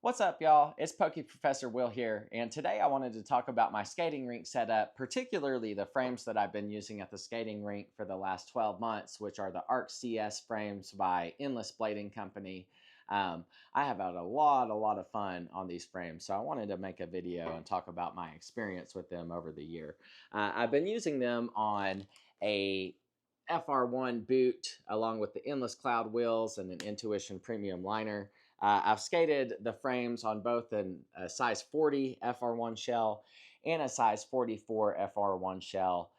What's up, y'all? It's Pokey Professor Will here, and today I wanted to talk about my skating rink setup, particularly the frames that I've been using at the skating rink for the last 12 months, which are the Arc CS frames by Endless Blading Company. I have had a lot of fun on these frames, so I wanted to make a video and talk about my experience with them over the year. I've been using them on a FR1 boot along with the Endless Cloud wheels and an Intuition premium liner. I've skated the frames on both a size 40 FR1 shell and a size 44 FR1 shell.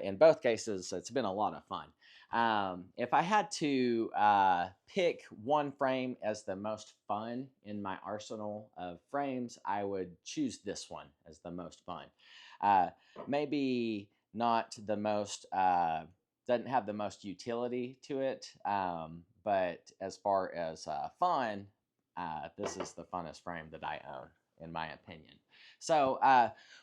In both cases, it's been a lot of fun. If I had to pick one frame as the most fun in my arsenal of frames, I would choose this one as the most fun. Maybe not the most, doesn't have the most utility to it, but as far as fun, this is the funnest frame that I own, in my opinion. So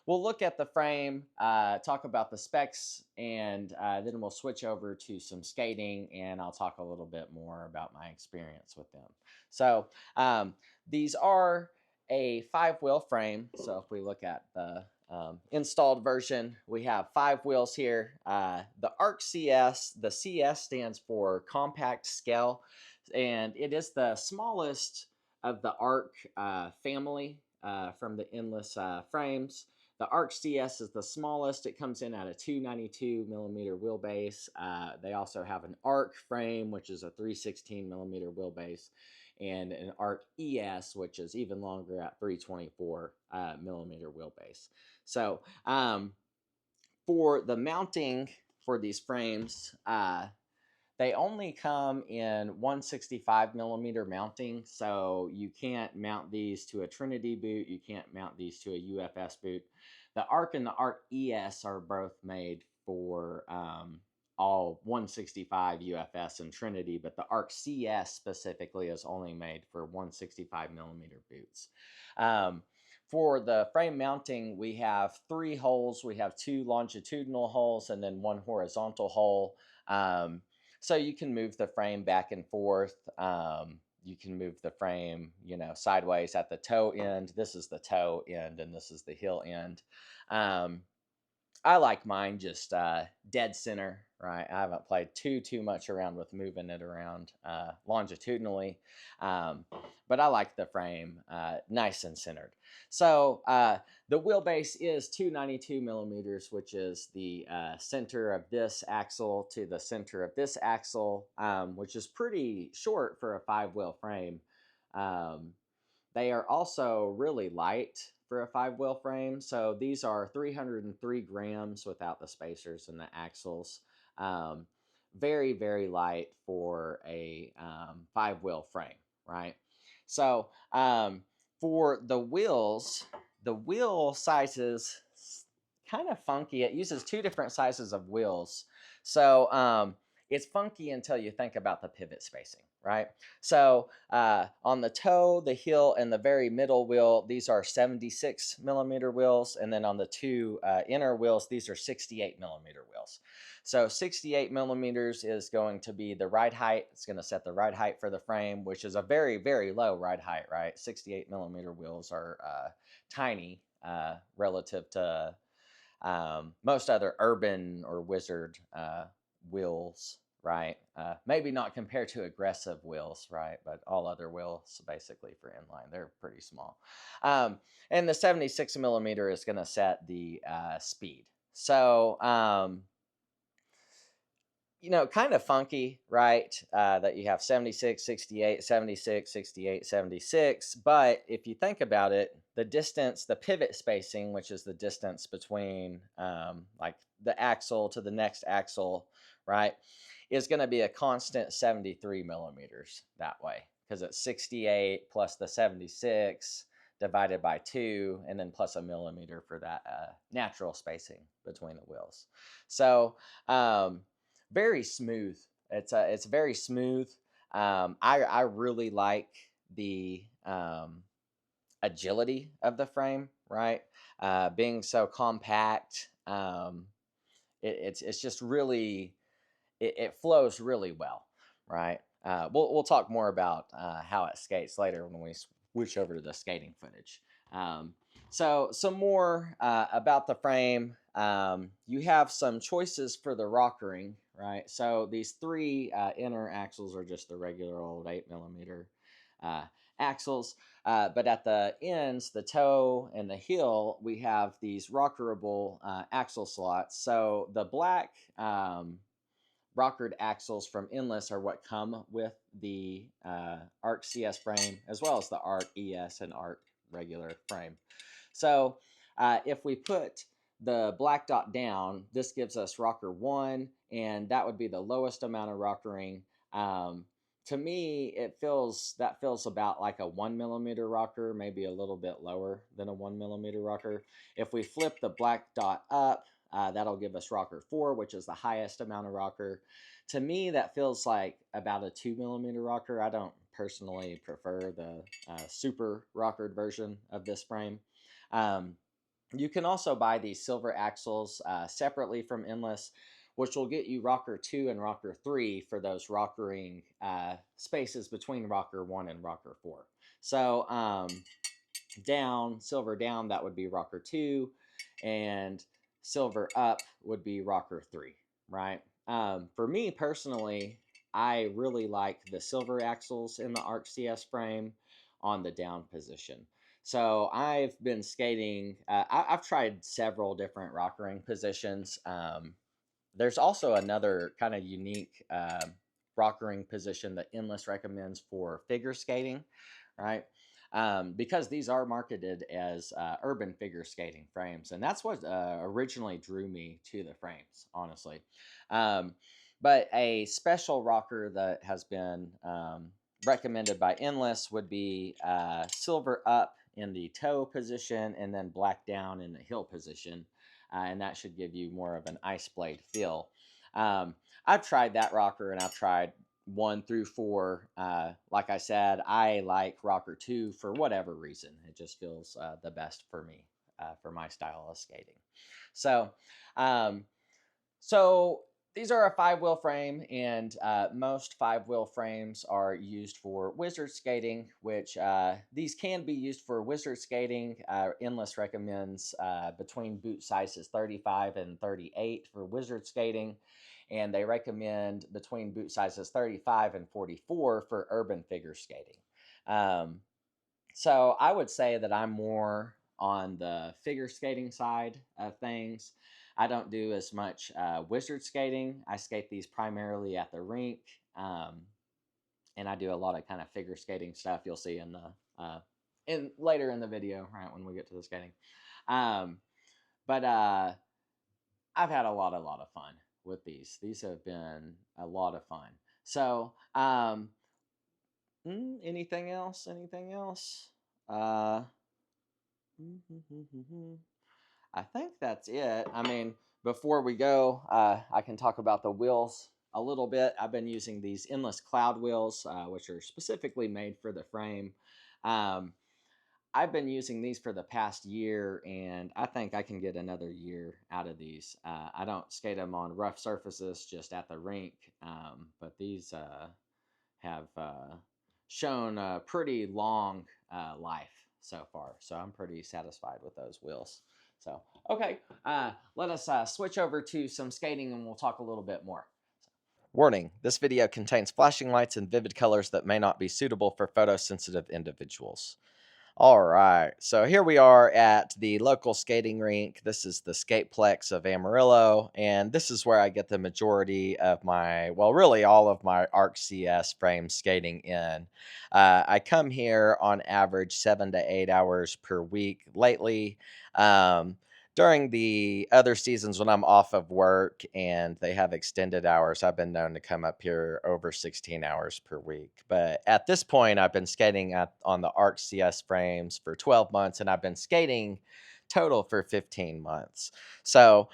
we'll look at the frame, talk about the specs, and then we'll switch over to some skating, and I'll talk a little bit more about my experience with them. So these are a 5-wheel frame. So if we look at the installed version, we have 5 wheels here. The Arc CS, the CS stands for Compact Scale, and it is the smallest of the Arc family from the Endless frames. The Arc CS is the smallest. It comes in at a 292 millimeter wheelbase. They also have an Arc frame, which is a 316 millimeter wheelbase, and an Arc ES, which is even longer at 324 millimeter wheelbase. So for the mounting for these frames, they only come in 165 millimeter mounting, so you can't mount these to a Trinity boot. You can't mount these to a UFS boot. The Arc and the Arc ES are both made for all 165 UFS and Trinity, but the Arc CS specifically is only made for 165 millimeter boots. For the frame mounting, we have 3 holes. We have 2 longitudinal holes and then 1 horizontal hole. So you can move the frame back and forth. You can move the frame, sideways at the toe end. This is the toe end, and this is the heel end. I like mine just dead center, right? I haven't played too much around with moving it around longitudinally, but I like the frame nice and centered. So the wheelbase is 292 millimeters, which is the center of this axle to the center of this axle, which is pretty short for a 5-wheel frame. They are also really light for a 5-wheel frame. So these are 303 grams without the spacers and the axles. Very light for a 5-wheel frame, right? So for the wheels, the wheel sizes kind of funky. It uses 2 different sizes of wheels. So it's funky until you think about the pivot spacing, right? So on the toe, the heel, and the very middle wheel, these are 76 millimeter wheels. And then on the 2 inner wheels, these are 68 millimeter wheels. So 68 millimeters is going to be the ride height. It's going to set the ride height for the frame, which is a very low ride height, right? 68 millimeter wheels are tiny relative to most other urban or wizard wheels, right? Maybe not compared to aggressive wheels, right? But all other wheels, basically for inline, they're pretty small. And the 76 millimeter is going to set the speed. So, kind of funky, right? That you have 76, 68, 76, 68, 76. But if you think about it, the distance, the pivot spacing, which is the distance between like the axle to the next axle, right, is going to be a constant 73 millimeters that way, because it's 68 plus the 76 divided by 2, and then plus a millimeter for that natural spacing between the wheels. So very smooth. It's very smooth. I really like the agility of the frame, right? Being so compact, it's just really it flows really well, right? We'll talk more about how it skates later when we switch over to the skating footage. So some more about the frame. You have some choices for the rockering, right? So these three inner axles are just the regular old 8mm axles. But at the ends, the toe and the heel, we have these rockerable axle slots. So the black rockered axles from Endless are what come with the ARC CS frame, as well as the ARC ES and ARC regular frame. So if we put the black dot down, this gives us rocker 1, and that would be the lowest amount of rockering. To me, that feels about like a 1mm rocker, maybe a little bit lower than a 1mm rocker. If we flip the black dot up, that'll give us rocker 4, which is the highest amount of rocker. To me, that feels like about a 2mm rocker. I don't personally prefer the super rockered version of this frame. You can also buy these silver axles separately from Endless, which will get you rocker 2 and rocker 3 for those rockering spaces between rocker 1 and rocker 4. So silver down, that would be rocker 2, and silver up would be rocker 3, right? For me personally, I really like the silver axles in the ARC CS frame on the down position. So I've been skating, I've tried several different rockering positions. There's also another kind of unique rockering position that Endless recommends for figure skating, right? Because these are marketed as urban figure skating frames, and that's what originally drew me to the frames, honestly. But a special rocker that has been recommended by Endless would be silver up in the toe position and then black down in the heel position, and that should give you more of an ice blade feel. I've tried that rocker, and I've tried 1 through 4. Like I said, I like rocker 2 for whatever reason. It just feels the best for me, for my style of skating. So, so these are a 5-wheel frame, and most 5-wheel frames are used for wizard skating, which these can be used for wizard skating. Endless recommends between boot sizes 35 and 38 for wizard skating, and they recommend between boot sizes 35 and 44 for urban figure skating. So I would say that I'm more on the figure skating side of things. I don't do as much wizard skating. I skate these primarily at the rink, and I do a lot of kind of figure skating stuff. You'll see in the later in the video, right when we get to the skating. But I've had a lot of fun with these. These have been a lot of fun. So anything else? Anything else? I think that's it. I mean, before we go, I can talk about the wheels a little bit. I've been using these Endless Cloud wheels, which are specifically made for the frame. I've been using these for the past year, and I think I can get another year out of these. I don't skate them on rough surfaces, just at the rink, but these have shown a pretty long life so far, so I'm pretty satisfied with those wheels. So, okay, let us switch over to some skating, and we'll talk a little bit more. Warning, this video contains flashing lights and vivid colors that may not be suitable for photosensitive individuals. All right, so here we are at the local skating rink. This is the Skateplex of Amarillo, and this is where I get the majority of my, well, really all of my ARC CS frame skating in. I come here on average 7 to 8 hours per week lately. During the other seasons when I'm off of work and they have extended hours, I've been known to come up here over 16 hours per week. But at this point, I've been skating on the ARC CS frames for 12 months, and I've been skating total for 15 months. So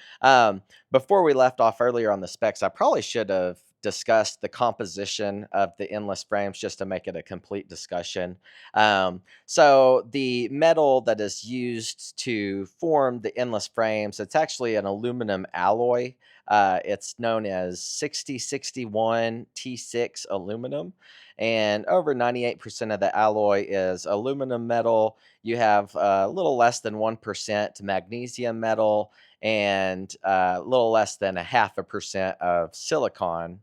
before we left off earlier on the specs, I probably should have discussed the composition of the Endless frames just to make it a complete discussion. So the metal that is used to form the Endless frames, it's actually an aluminum alloy. It's known as 6061 T6 aluminum, and over 98% of the alloy is aluminum metal. You have a little less than 1% magnesium metal, and a little less than a 0.5% of silicon,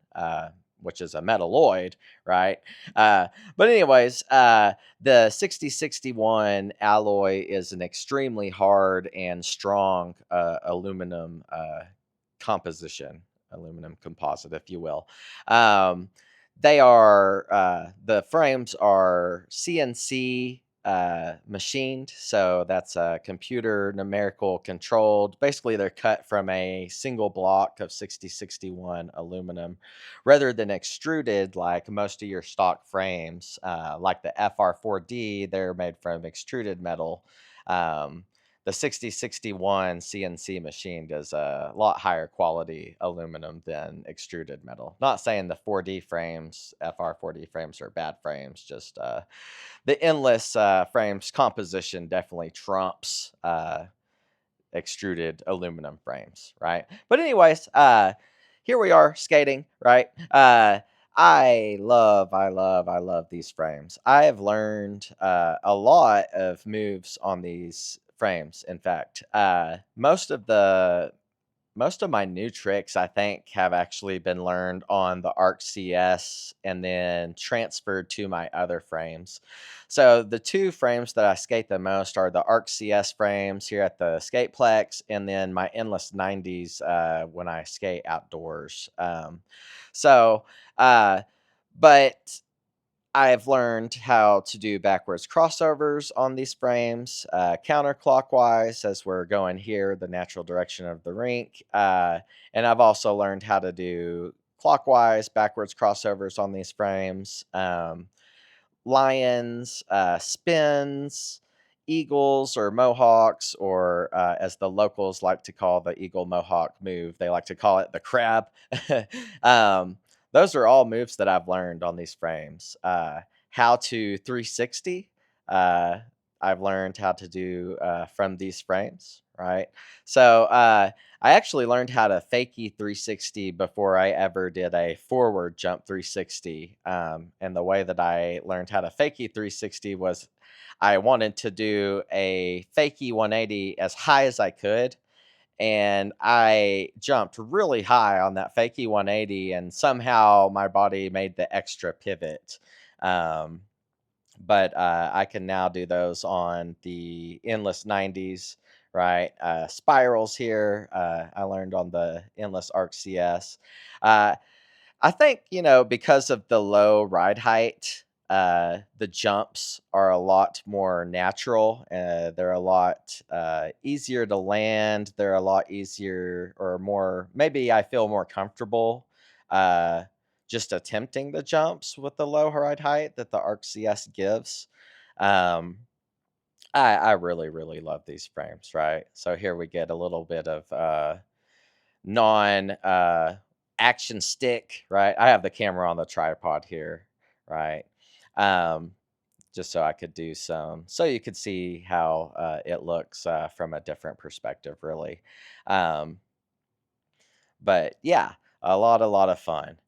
which is a metalloid, right? But anyways, the 6061 alloy is an extremely hard and strong aluminum composition, aluminum composite, if you will. Um, the frames are CNC machined, so that's computer numerical controlled. Basically, they're cut from a single block of 6061 aluminum rather than extruded like most of your stock frames. Like the FR4D, they're made from extruded metal. Um, the 6061 CNC machine does a lot higher quality aluminum than extruded metal. Not saying the 4D frames, FR4D frames are bad frames, just the endless frames composition definitely trumps extruded aluminum frames, right? But anyways, here we are skating, right? I love these frames. I have learned a lot of moves on these frames. In fact, most of my new tricks, I think, have actually been learned on the Arc CS and then transferred to my other frames. So the two frames that I skate the most are the Arc CS frames here at the Skateplex, and then my Endless 90s when I skate outdoors. So, uh, but I've learned how to do backwards crossovers on these frames, counterclockwise as we're going here, the natural direction of the rink. And I've also learned how to do clockwise backwards crossovers on these frames. Lions, spins, eagles or mohawks, or as the locals like to call the eagle mohawk move, they like to call it the crab. um, those are all moves that I've learned on these frames. How to 360, uh, I've learned how to do from these frames, right? So I actually learned how to fakie 360 before I ever did a forward jump 360. And the way that I learned how to fakie 360 was I wanted to do a fakie 180 as high as I could. And I jumped really high on that fakie 180, and somehow my body made the extra pivot. Um, but I can now do those on the Endless 90s, right? Spirals here, I learned on the Endless Arc CS. Uh, I think, because of the low ride height, the jumps are a lot more natural. They're a lot easier to land. They're a lot easier or more, maybe I feel more comfortable uh, just attempting the jumps with the low ride height that the Arc CS gives. Um, I really, really love these frames, right? So here we get a little bit of non action stick, right? I have the camera on the tripod here, right? Um, just so I could do so you could see how it looks from a different perspective, really. Um, but yeah, a lot of fun.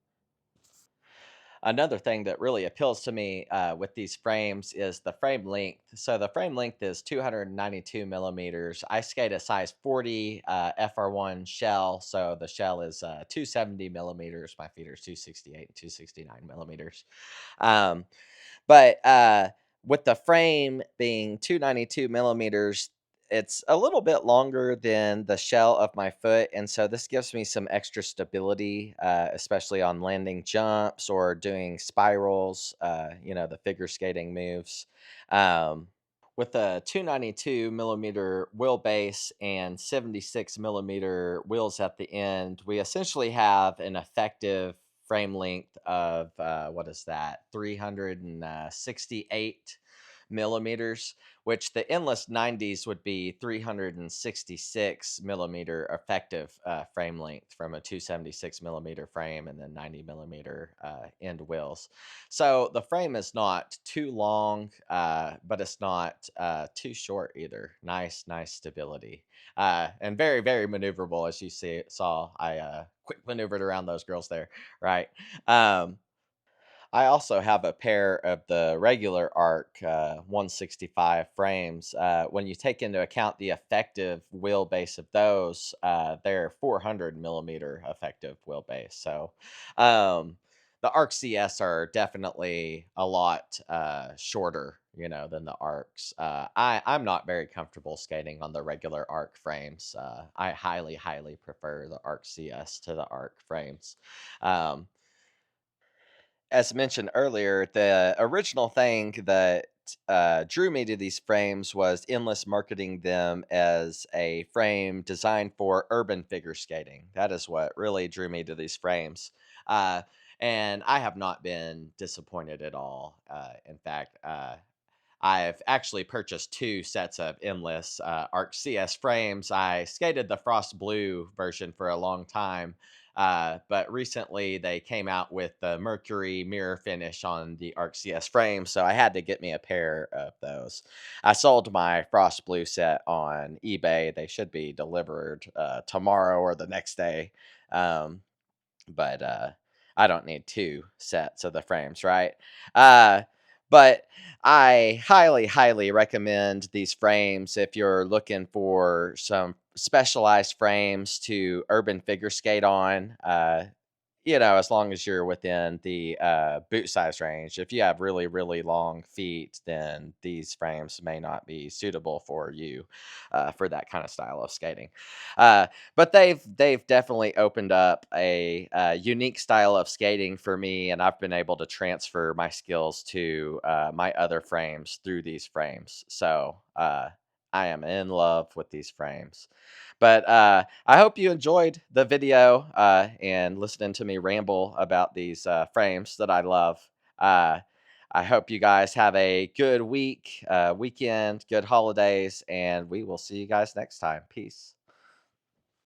Another thing that really appeals to me with these frames is the frame length. So the frame length is 292 millimeters. I skate a size 40 FR1 shell, so the shell is 270 millimeters. My feet are 268 and 269 millimeters. Um, but with the frame being 292 millimeters, it's a little bit longer than the shell of my foot. And so this gives me some extra stability, especially on landing jumps or doing spirals, the figure skating moves. Um, with a 292 millimeter wheelbase and 76 millimeter wheels at the end, we essentially have an effective frame length of what is that, 368 millimeters, which the endless 90s would be 366 millimeter effective frame length from a 276 millimeter frame, and then 90 millimeter end wheels. So the frame is not too long, but it's not too short either. Nice stability. And very, very maneuverable, as you saw. I quick maneuvered around those girls there, right? Um, I also have a pair of the regular ARC 165 frames. When you take into account the effective wheelbase of those, they're 400 millimeter effective wheelbase. So the ARC CS are definitely a lot shorter, than the ARCs. I'm not very comfortable skating on the regular ARC frames. I highly prefer the ARC CS to the ARC frames. Um, as mentioned earlier, the original thing that drew me to these frames was Endless marketing them as a frame designed for urban figure skating. That is what really drew me to these frames. Uh, and I have not been disappointed at all. In fact, I've actually purchased two sets of Endless Arc CS frames. I skated the Frost Blue version for a long time, but recently they came out with the Mercury mirror finish on the Arc CS frame, so I had to get me a pair of those. I sold my Frost Blue set on eBay. They should be delivered tomorrow or the next day. But I don't need two sets of the frames, right? Uh, but I highly recommend these frames if you're looking for some specialized frames to urban figure skate on. As long as you're within the boot size range. If you have really long feet, then these frames may not be suitable for you for that kind of style of skating. Uh, but they've definitely opened up a unique style of skating for me, and I've been able to transfer my skills to my other frames through these frames. So I am in love with these frames. But I hope you enjoyed the video and listening to me ramble about these frames that I love. Uh, I hope you guys have a good weekend, good holidays, and we will see you guys next time. Peace.